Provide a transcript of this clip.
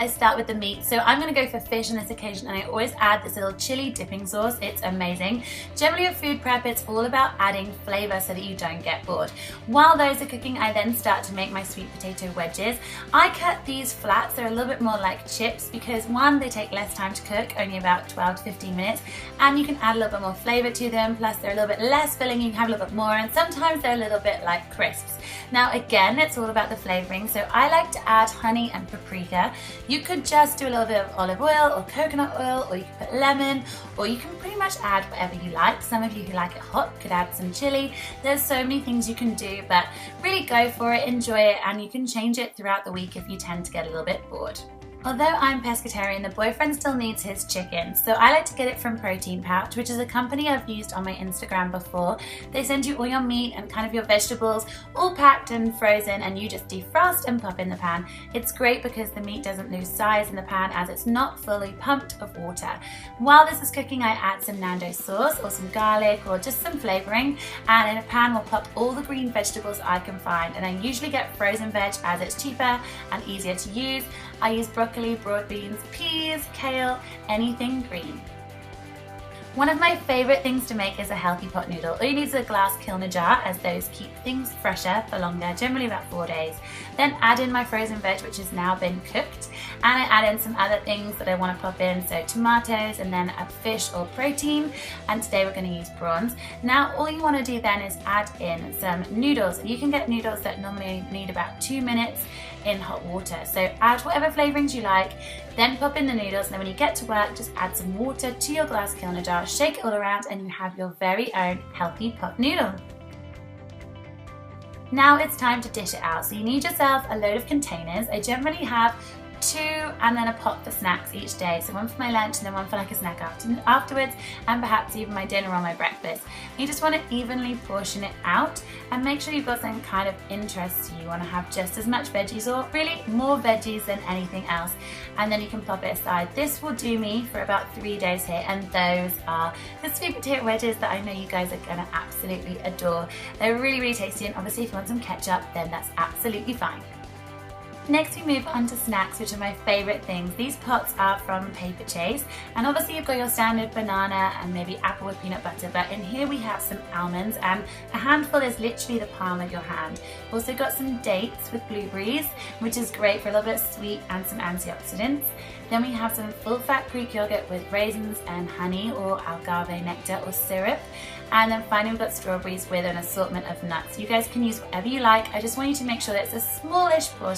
I start with the meat. So I'm going to go for fish on this occasion, and I always add this little chili dipping sauce. It's amazing. Generally with food prep, it's all about adding flavor so that you don't get bored. While those are cooking, I then start to make my sweet potato wedges. I cut these flats. They're a little bit more like chips because one, they take less time to cook, only about 12 to 15 minutes, and you can add a little bit more flavor to them. Plus they're a little bit less filling, you can have a little bit more, and sometimes they're a little bit like crisps. Now again, it's all about the flavoring. So I like to add honey and paprika. You could just do a little bit of olive oil or coconut oil, or you could put lemon, or you can pretty much add whatever you like. Some of you who like it hot could add some chili. There's so many things you can do, but really go for it, enjoy it, and you can change it throughout the week if you tend to get a little bit bored. Although I'm pescatarian, the boyfriend still needs his chicken, so I like to get it from Protein Pouch, which is a company I've used on my Instagram before. They send you all your meat and kind of your vegetables all packed and frozen, and you just defrost and pop in the pan. It's great because the meat doesn't lose size in the pan as it's not fully pumped of water. While this is cooking, I add some Nando's sauce or some garlic or just some flavoring, and in a pan we'll pop all the green vegetables I can find, and I usually get frozen veg as it's cheaper and easier to use. I use broccoli, broad beans, peas, kale, anything green. One of my favourite things to make is a healthy pot noodle. All you need is a glass Kilner jar, as those keep things fresher for longer, generally about 4 days. Then add in my frozen veg, which has now been cooked, and I add in some other things that I want to pop in, so tomatoes and then a fish or protein, and today we're going to use prawns. Now all you want to do then is add in some noodles. You can get noodles that normally need about 2 minutes in hot water, so add whatever flavourings you like, then pop in the noodles, and then when you get to work just add some water to your glass Kilner jar, shake it all around, and you have your very own healthy pot noodle. Now it's time to dish it out. So you need yourself a load of containers. I generally have 2 and then a pot for snacks each day. So one for my lunch and then one for like a snack afterwards, and perhaps even my dinner or my breakfast. You just want to evenly portion it out and make sure you've got some kind of interest. You want to have just as much veggies, or really more veggies than anything else, and then you can pop it aside. This will do me for about 3 days here, and those are the sweet potato wedges that I know you guys are going to absolutely adore. They're really, really tasty, and obviously if you want some ketchup, then that's absolutely fine. Next we move on to snacks, which are my favourite things. These pots are from Paperchase, and obviously you've got your standard banana and maybe apple with peanut butter, but in here we have some almonds, and a handful is literally the palm of your hand. We've also got some dates with blueberries, which is great for a little bit of sweet and some antioxidants. Then we have some full-fat Greek yogurt with raisins and honey or agave nectar or syrup. And then finally we've got strawberries with an assortment of nuts. You guys can use whatever you like. I just want you to make sure that it's a smallish portion